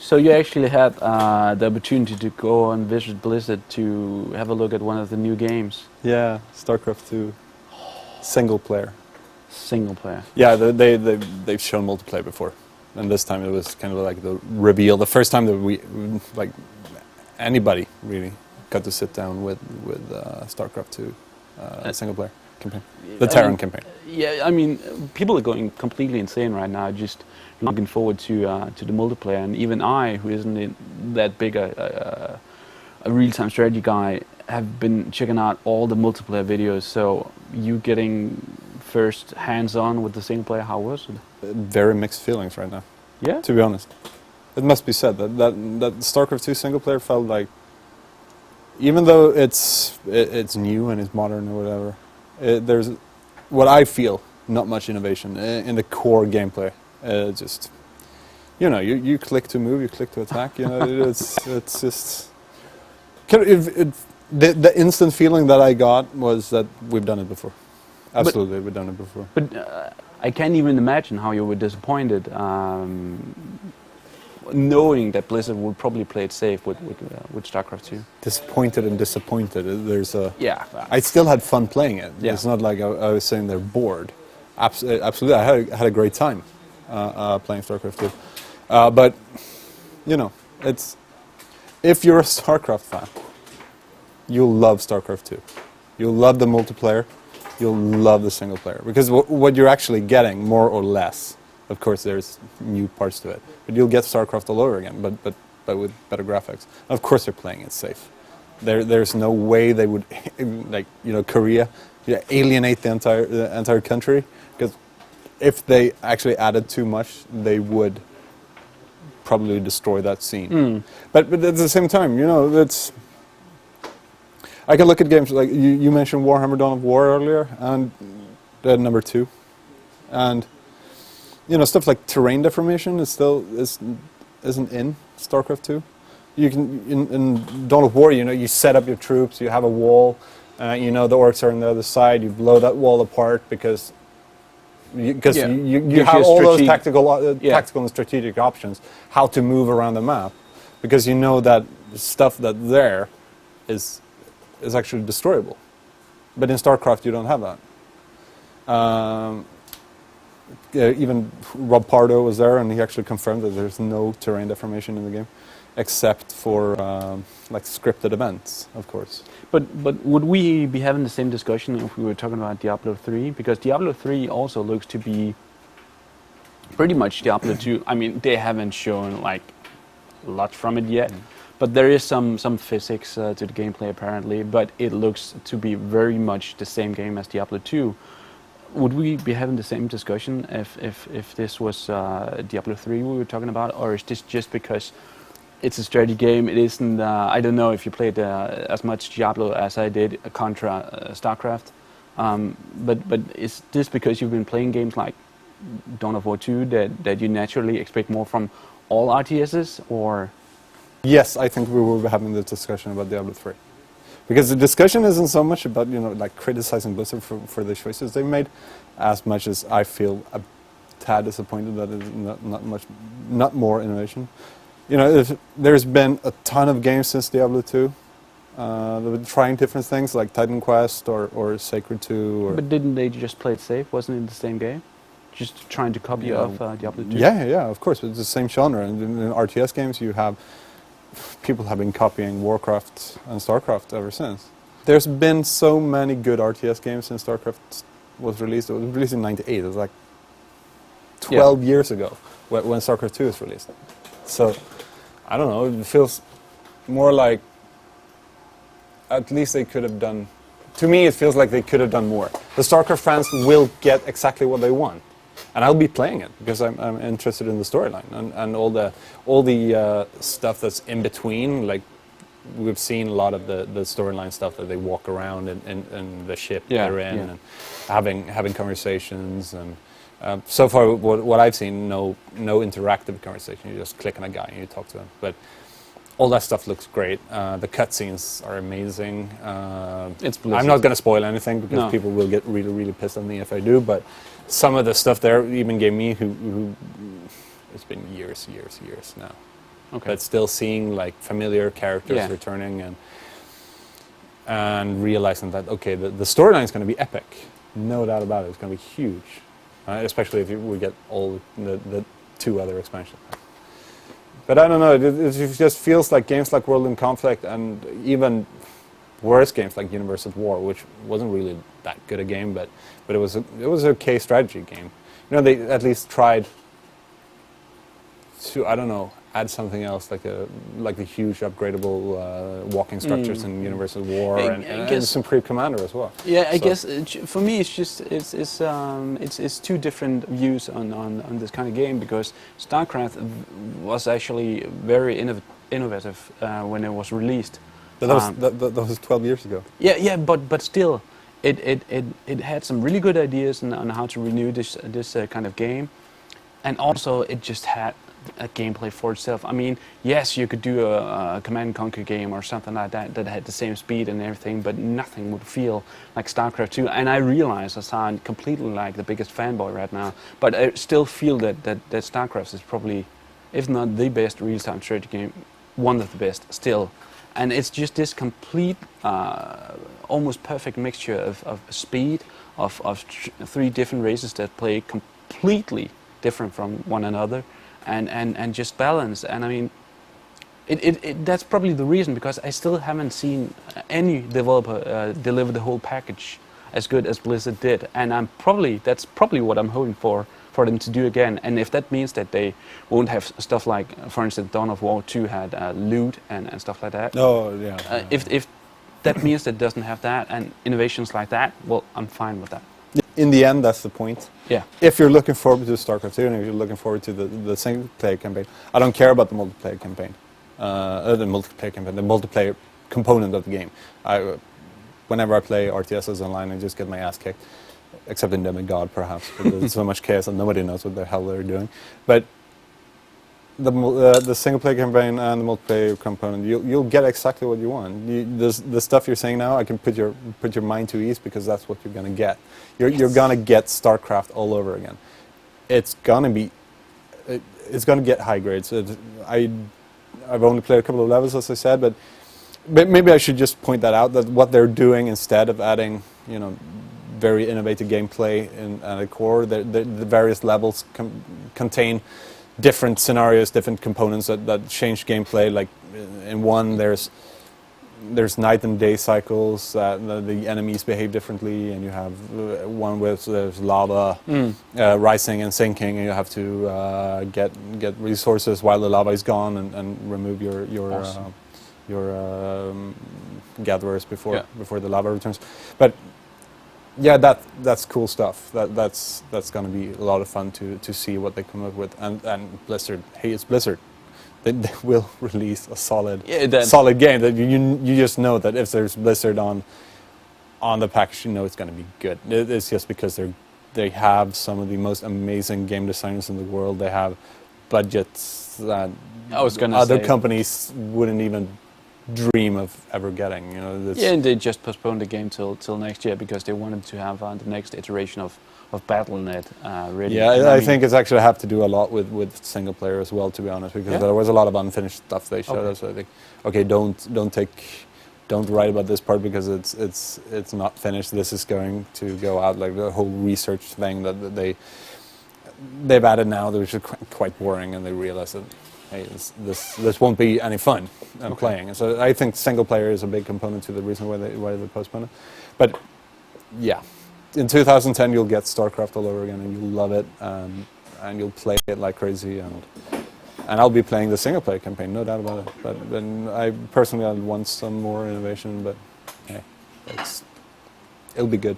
So you actually had the opportunity to go and visit Blizzard to have a look at one of the new games. Yeah, Starcraft II, single player. Single player. Yeah, they've shown multiplayer before, and this time it was kind of like the reveal. The first time that we, like, anybody really got to sit down with Starcraft II single player campaign, the Terran campaign. Yeah, I mean, people are going completely insane right now. Just looking forward to the multiplayer, and even I, who isn't that big a real-time strategy guy, have been checking out all the multiplayer videos. So you getting first hands-on with the single player, how was it? Very mixed feelings right now. Yeah. To be honest, it must be said that Starcraft II single player felt like, even though it's new and it's modern or whatever, there's what I feel not much innovation in the core gameplay. Just, you know, you click to move, you click to attack. You know, it's just the instant feeling that I got was that we've done it before. Absolutely, we've done it before. But I can't even imagine how you were disappointed, knowing that Blizzard would probably play it safe with Starcraft II. Disappointed and disappointed. There's a. Yeah. I still had fun playing it. Yeah. It's not like I was sitting there bored. Absolutely, I had a great time playing Starcraft II. But you know, it's, if you're a Starcraft fan, you'll love Starcraft II. You'll love the multiplayer. You'll love the single player, because what you're actually getting, more or less, of course there's new parts to it, but you'll get Starcraft all over again, but with better graphics. Of course they're playing it safe. There's no way they would, like, you know, Korea, alienate the entire country, because if they actually added too much, they would probably destroy that scene. But at the same time, you know, it's. I can look at games like you mentioned Warhammer Dawn of War earlier, and number 2, and you know, stuff like terrain deformation isn't in Starcraft 2. You can in Dawn of War, you know, you set up your troops, you have a wall, you know, the orcs are on the other side, you blow that wall apart because you have all those tactical and strategic options how to move around the map, because you know that the stuff that's there is actually destroyable. But in StarCraft you don't have that. Even Rob Pardo was there, and he actually confirmed that there's no terrain deformation in the game, except for like scripted events, of course. But would we be having the same discussion if we were talking about Diablo 3? Because Diablo 3 also looks to be pretty much Diablo 2. I mean, they haven't shown like a lot from it yet. But there is some physics to the gameplay apparently, but it looks to be very much the same game as Diablo 2. Would we be having the same discussion if this was Diablo 3 we were talking about, or is this just because it's a strategy game? It isn't. I don't know if you played as much Diablo as I did contra Starcraft, but is this because you've been playing games like Dawn of War 2 that you naturally expect more from all RTSs, or? Yes, I think we will be having this discussion about Diablo 3. Because the discussion isn't so much about, you know, like criticizing Blizzard for the choices they made, as much as I feel a tad disappointed that there's not more innovation. You know, there's been a ton of games since Diablo 2. They've been trying different things like Titan Quest or Sacred 2. But didn't they just play it safe? Wasn't it the same game? Just trying to copy off Diablo 2? Yeah, of course. It's the same genre. And in RTS games you have. People have been copying Warcraft and Starcraft ever since. There's been so many good RTS games since Starcraft was released. It was released in '98. It was like 12 years ago when Starcraft 2 was released. So, I don't know, it feels more like at least they could have done... To me, it feels like they could have done more. The Starcraft fans will get exactly what they want. And I'll be playing it because I'm interested in the storyline and all the stuff that's in between. Like, we've seen a lot of the storyline stuff that they walk around in the ship they're in and having conversations, and so far what I've seen, no interactive conversation. You just click on a guy and you talk to him. But all that stuff looks great. The cutscenes are amazing. I'm not going to spoil anything because people will get really, really pissed at me if I do. But some of the stuff there even gave me, who it's been years now. Okay. but still seeing like familiar characters Yeah. returning and realizing that okay, the storyline is going to be epic, no doubt about it. It's going to be huge, especially if we get all the 2 other expansions. But I don't know. It just feels like games like World in Conflict and even worse games like Universe at War, which wasn't really that good a game, but it was a okay strategy game. You know, they at least tried to, I don't know, add something else like the huge upgradable walking structures in Universe at War and some pre-commander as well. Yeah, I guess for me it's just it's 2 different views on this kind of game, because StarCraft was actually very innovative when it was released. But that was 12 years ago. Yeah, but still, it had some really good ideas on how to renew this kind of game, and also it just had a gameplay for itself. I mean, yes, you could do a Command and Conquer game or something like that had the same speed and everything, but nothing would feel like Starcraft II. And I realize I sound completely like the biggest fanboy right now, but I still feel that Starcraft is probably, if not the best real-time strategy game, one of the best still. And it's just this complete, almost perfect mixture of speed, of 3 different races that play completely different from one another, and just balance. And I mean, that's probably the reason, because I still haven't seen any developer deliver the whole package as good as Blizzard did. And that's probably what I'm hoping for them to do again. And if that means that they won't have stuff like, for instance, Dawn of War 2 had loot and stuff like that. Oh, yeah. If that means that it doesn't have that and innovations like that, well, I'm fine with that. In the end, that's the point. Yeah. If you're looking forward to StarCraft II and if you're looking forward to the single-player campaign, I don't care about the multiplayer campaign. The multiplayer component of the game. Whenever I play RTSs online, I just get my ass kicked. Except in Demigod, perhaps, because there's so much chaos and nobody knows what the hell they're doing. But the single-player campaign and the multiplayer component, you'll get exactly what you want. The stuff you're saying now, I can put your mind to ease, because that's what you're going to get. You're going to get StarCraft all over again. It's going to get high grades. I've only played a couple of levels, as I said, but maybe I should just point that out, that what they're doing, instead of adding, very innovative gameplay at the core, the various levels contain different scenarios, different components that change gameplay. Like in one, there's night and day cycles, the enemies behave differently, and you have one with there's lava rising and sinking, and you have to get resources while the lava is gone and remove your gatherers before the lava returns. But yeah, that's cool stuff. That's going to be a lot of fun to see what they come up with. And Blizzard, hey, it's Blizzard. They will release a solid game that you just know that if there's Blizzard on the package, you know it's going to be good. It's just because they have some of the most amazing game designers in the world. They have budgets that other companies wouldn't even dream of ever getting. And they just postponed the game till next year because they wanted to have the next iteration of Battle.net ready. Yeah, I think it's actually have to do a lot with single player as well, to be honest, because there was a lot of unfinished stuff they showed us. So I think, okay, don't write about this part because it's not finished. This is going to go out, like the whole research thing that they've added now, which is quite boring, and they realize that, hey, this won't be any fun playing. And so I think single player is a big component to the reason why they postponed it. But yeah, in 2010 you'll get StarCraft all over again, and you'll love it, and you'll play it like crazy. And I'll be playing the single player campaign, no doubt about it. But then I want some more innovation. But hey, it'll be good.